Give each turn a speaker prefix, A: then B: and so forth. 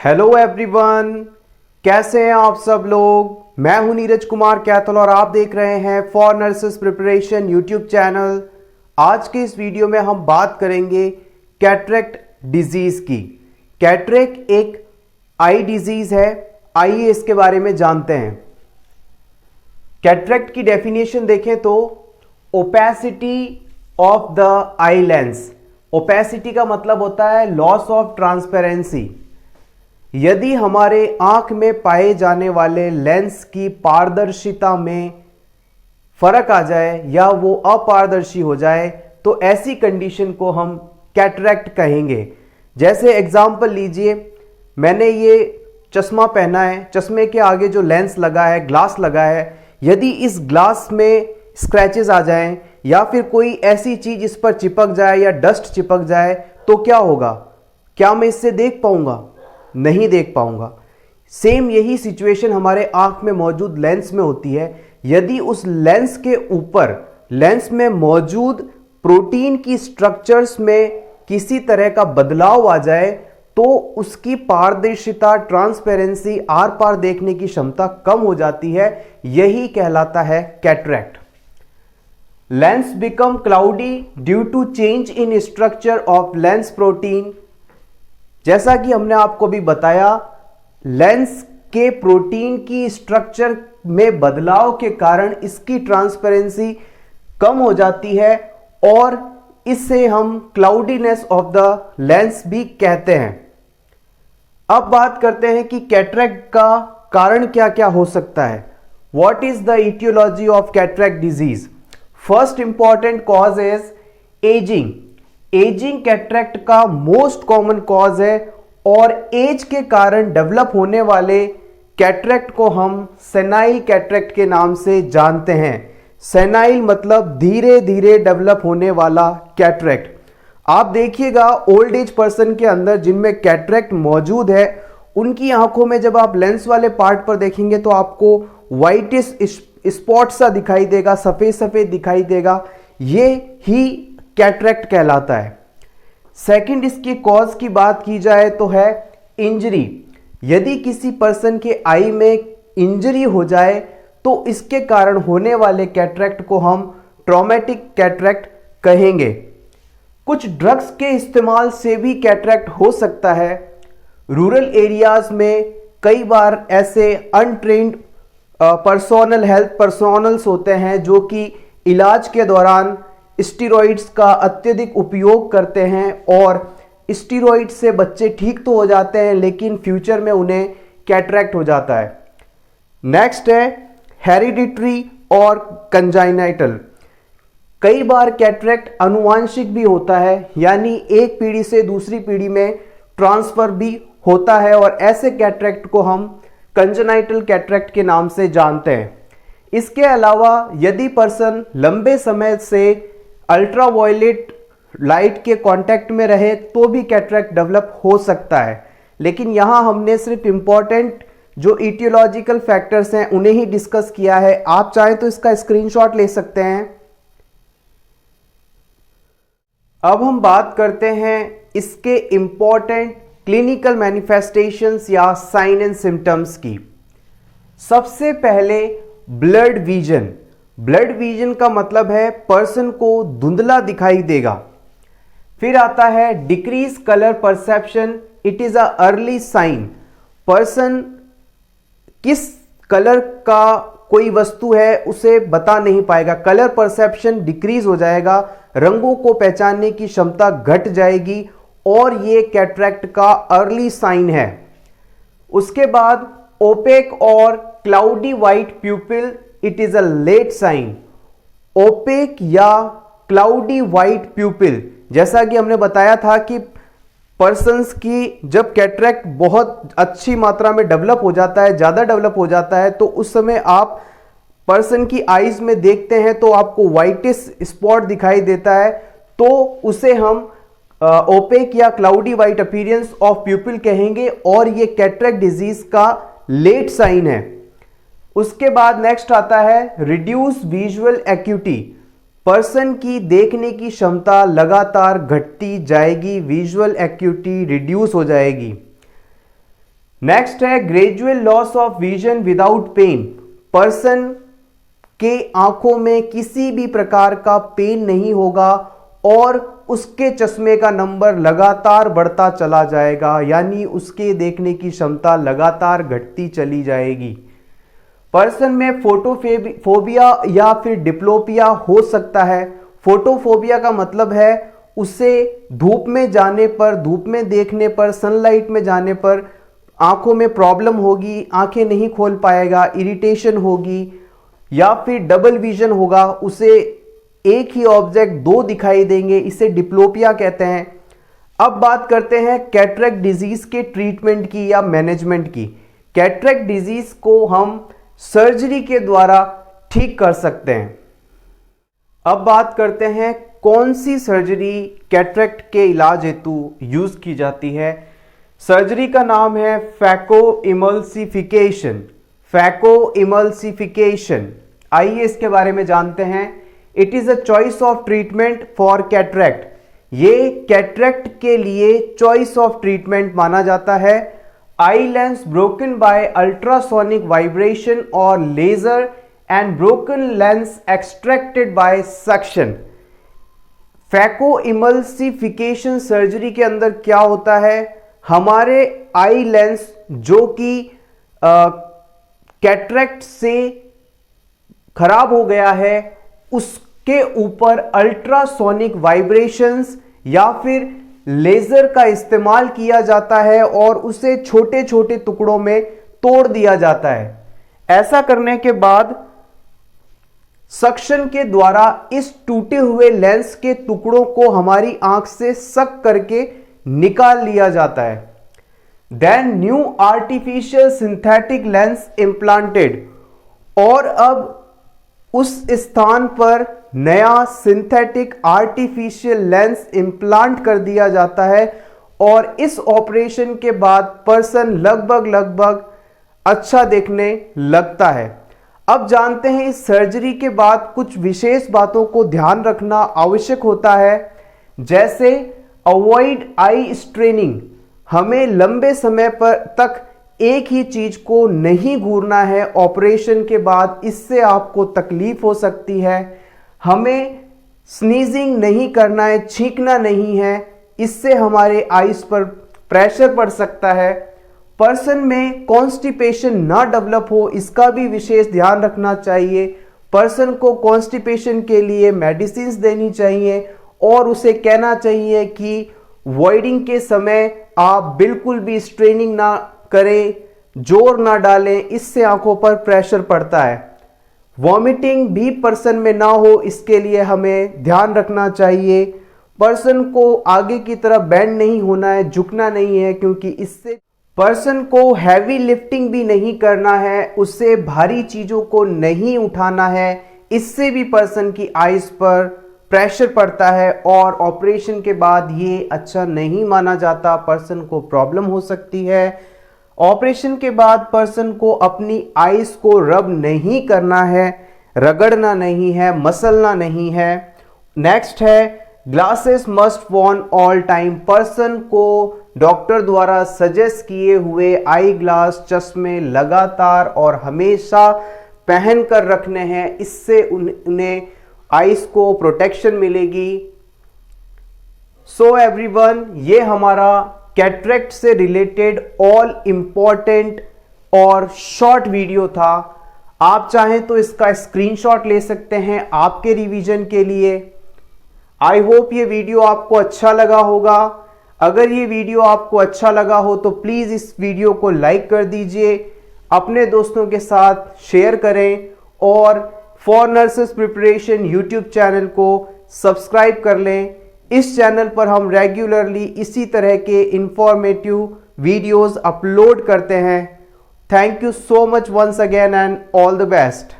A: Hello everyone, कैसे हैं आप सब लोग। मैं हूं नीरज कुमार कैथल और आप देख रहे हैं for nurses preparation YouTube channel. आज के इस वीडियो में हम बात करेंगे कैटरेक्ट डिजीज की। कैटरेक्ट एक आई डिजीज है, आइए इसके बारे में जानते हैं। कैटरेक्ट की डेफिनेशन देखें तो opacity of the eye lens. Opacity का मतलब होता है लॉस ऑफ ट्रांसपेरेंसी। यदि हमारे आंख में पाए जाने वाले लेंस की पारदर्शिता में फर्क आ जाए या वो अपारदर्शी हो जाए तो ऐसी कंडीशन को हम कैटरेक्ट कहेंगे। जैसे एग्जांपल लीजिए, मैंने ये चश्मा पहना है, चश्मे के आगे जो लेंस लगा है, ग्लास लगा है, यदि इस ग्लास में स्क्रैचेस आ जाएं या फिर कोई ऐसी चीज इस पर चिपक जाए या डस्ट चिपक जाए तो क्या होगा? क्या मैं इससे देख पाऊंगा? नहीं देख पाऊंगा। सेम यही सिचुएशन हमारे आंख में मौजूद लेंस में होती है। यदि उस लेंस के ऊपर लेंस में मौजूद प्रोटीन की स्ट्रक्चर्स में किसी तरह का बदलाव आ जाए तो उसकी पारदर्शिता, ट्रांसपेरेंसी, आर पार देखने की क्षमता कम हो जाती है। यही कहलाता है cataract. Lens become cloudy due to change in structure of lens protein. जैसा कि हमने आपको भी बताया, लेंस के प्रोटीन की स्ट्रक्चर में बदलाव के कारण इसकी ट्रांसपेरेंसी कम हो जाती है और इससे हम क्लाउडीनेस ऑफ द लेंस भी कहते हैं। अब बात करते हैं कि कैटरेक्ट का कारण क्या क्या हो सकता है। What is the etiology of cataract disease? First important cause is ageing. Ageing cataract का मोस्ट कॉमन कॉज है और एज के कारण डेवलप होने वाले कैटरेक्ट को हम सेनाइल कैटरेक्ट के नाम से जानते हैं। सेनाइल मतलब धीरे धीरे डेवलप होने वाला कैटरेक्ट। आप देखिएगा ओल्ड एज पर्सन के अंदर जिनमें कैटरेक्ट मौजूद है, उनकी आंखों में जब आप लेंस वाले पार्ट पर देखेंगे तो आपको व्हाइटिश स्पॉट सा दिखाई देगा, सफेद सफेद दिखाई देगा। ये ही कैटरेक्ट कहलाता है। सेकंड, इसकी कॉज की बात की जाए तो है इंजरी। यदि किसी पर्सन के आई में इंजरी हो जाए तो इसके कारण होने वाले कैटरेक्ट को हम ट्रॉमेटिक कैटरेक्ट कहेंगे। कुछ ड्रग्स के इस्तेमाल से भी कैटरेक्ट हो सकता है। रूरल एरियाज में कई बार ऐसे अनट्रेन्ड पर्सोनल हेल्थ पर्सोनल्स होते हैं जो कि इलाज के दौरान स्टीरॉइड्स का अत्यधिक उपयोग करते हैं और स्टीरॉइड से बच्चे ठीक तो हो जाते हैं लेकिन फ्यूचर में उन्हें कैटरेक्ट हो जाता है। नेक्स्ट है हेरिडिटरी और कंजाइनाइटल। कई बार कैटरेक्ट अनुवांशिक भी होता है, यानी एक पीढ़ी से दूसरी पीढ़ी में ट्रांसफर भी होता है और ऐसे कैटरेक्ट को हम कंजेनाइटल कैटरेक्ट के नाम से जानते हैं। इसके अलावा यदि पर्सन लंबे समय से अल्ट्रावायलेट लाइट के कांटेक्ट में रहे तो भी कैटरेक्ट डेवलप हो सकता है। लेकिन यहां हमने सिर्फ इंपॉर्टेंट जो इटियोलॉजिकल फैक्टर्स हैं उन्हें ही डिस्कस किया है। आप चाहें तो इसका स्क्रीनशॉट ले सकते हैं। अब हम बात करते हैं इसके इंपॉर्टेंट क्लिनिकल मैनिफेस्टेशंस या साइन एंड सिम्टम्स की। सबसे पहले ब्लड विजन। ब्लड विजन का मतलब है पर्सन को धुंधला दिखाई देगा। फिर आता है decrease colour perception. It is a early sign. Person किस कलर का कोई वस्तु है उसे बता नहीं पाएगा। कलर परसेप्शन डिक्रीज हो जाएगा, रंगों को पहचानने की क्षमता घट जाएगी और ये कैटरेक्ट का अर्ली साइन है। उसके बाद ओपेक और cloudy white pupil. It is a late sign. Opaque या क्लाउडी व्हाइट प्यूपिल, जैसा कि हमने बताया था कि पर्सन्स की जब कैटरेक्ट बहुत अच्छी मात्रा में डेवलप हो जाता है, ज्यादा डेवलप हो जाता है, तो उस समय आप पर्सन की आईज में देखते हैं तो आपको व्हाइटिश स्पॉट दिखाई देता है, तो उसे हम ओपेक या क्लाउडी व्हाइट अपीयरेंस ऑफ प्यूपिल कहेंगे और ये कैटरेक्ट डिजीज का लेट साइन है। उसके बाद नेक्स्ट आता है रिड्यूस विजुअल एक्यूटी। पर्सन की देखने की क्षमता लगातार घटती जाएगी, विजुअल एक्यूटी रिड्यूस हो जाएगी। नेक्स्ट है gradual loss of vision without pain. Person के आंखों में किसी भी प्रकार का पेन नहीं होगा और उसके चश्मे का नंबर लगातार बढ़ता चला जाएगा, यानी उसके देखने की क्षमता लगातार घटती चली जाएगी। पर्सन में फोटोफोबिया या फिर डिप्लोपिया हो सकता है। फोटोफोबिया का मतलब है उसे धूप में जाने पर, धूप में देखने पर, सनलाइट में जाने पर आंखों में प्रॉब्लम होगी, आंखें नहीं खोल पाएगा, इरिटेशन होगी या फिर डबल विजन होगा, उसे एक ही ऑब्जेक्ट दो दिखाई देंगे, इसे डिप्लोपिया कहते हैं। अब बात करते हैं कैटरेक्ट डिजीज के ट्रीटमेंट की या मैनेजमेंट की। कैटरेक्ट डिजीज को हम सर्जरी के द्वारा ठीक कर सकते हैं। अब बात करते हैं कौन सी सर्जरी कैटरेक्ट के इलाज हेतु यूज की जाती है। सर्जरी का नाम है फैको इमल्सिफिकेशन। फैको इमल्सिफिकेशन, आइए इसके बारे में जानते हैं। It is a choice of treatment for cataract. ये कैटरेक्ट के लिए चॉइस ऑफ ट्रीटमेंट माना जाता है। Eye lens broken by ultrasonic vibration और laser and broken lens extracted by suction. Phaco emulsification surgery के अंदर क्या होता है, हमारे आई लेंस जो कि कैटरेक्ट से खराब हो गया है उसके ऊपर अल्ट्रासोनिक वाइब्रेशंस या फिर लेजर का इस्तेमाल किया जाता है और उसे छोटे छोटे टुकड़ों में तोड़ दिया जाता है। ऐसा करने के बाद सक्शन के द्वारा इस टूटे हुए लेंस के टुकड़ों को हमारी आंख से सक करके निकाल लिया जाता है। Then new artificial synthetic lens implanted, और अब उस स्थान पर नया सिंथेटिक आर्टिफिशियल लेंस इम्प्लांट कर दिया जाता है और इस ऑपरेशन के बाद पर्सन लगभग अच्छा देखने लगता है। अब जानते हैं इस सर्जरी के बाद कुछ विशेष बातों को ध्यान रखना आवश्यक होता है, जैसे अवॉइड आई स्ट्रेनिंग। हमें लंबे समय तक एक ही चीज को नहीं घूरना है ऑपरेशन के बाद, इससे आपको तकलीफ हो सकती है। हमें स्नीजिंग नहीं करना है, छींकना नहीं है, इससे हमारे आईज पर प्रेशर पड़ सकता है। पर्सन में कॉन्स्टिपेशन ना डेवलप हो, इसका भी विशेष ध्यान रखना चाहिए। पर्सन को कॉन्स्टिपेशन के लिए मेडिसिन देनी चाहिए और उसे कहना चाहिए कि वॉइडिंग के समय आप बिल्कुल भी स्ट्रेनिंग ना करें, जोर ना डालें, इससे आंखों पर प्रेशर पड़ता है। वॉमिटिंग भी पर्सन में ना हो, इसके लिए हमें ध्यान रखना चाहिए। पर्सन को आगे की तरफ बेंड नहीं होना है, झुकना नहीं है, क्योंकि इससे पर्सन को हैवी लिफ्टिंग भी नहीं करना है, उससे भारी चीजों को नहीं उठाना है, इससे भी पर्सन की आईज पर प्रेशर पड़ता है और ऑपरेशन के बाद ये अच्छा नहीं माना जाता, पर्सन को प्रॉब्लम हो सकती है। ऑपरेशन के बाद पर्सन को अपनी आईज को रब नहीं करना है, रगड़ना नहीं है, मसलना नहीं है। नेक्स्ट है glasses must worn all time. Person को डॉक्टर द्वारा सजेस्ट किए हुए आई ग्लास, चश्मे लगातार और हमेशा पहन कर रखने हैं, इससे उन्हें आईज को प्रोटेक्शन मिलेगी। सो एवरीवन, ये हमारा कैटरेक्ट से रिलेटेड ऑल इंपॉर्टेंट और शॉर्ट वीडियो था। आप चाहें तो इसका स्क्रीनशॉट ले सकते हैं आपके रिवीजन के लिए। आई होप ये वीडियो आपको अच्छा लगा होगा। अगर ये वीडियो आपको अच्छा लगा हो तो प्लीज़ इस वीडियो को लाइक कर दीजिए, अपने दोस्तों के साथ शेयर करें और for nurses preparation YouTube channel को सब्सक्राइब कर लें। इस चैनल पर हम रेगुलरली इसी तरह के इंफॉर्मेटिव वीडियोस अपलोड करते हैं। Thank you so much once again and all the best.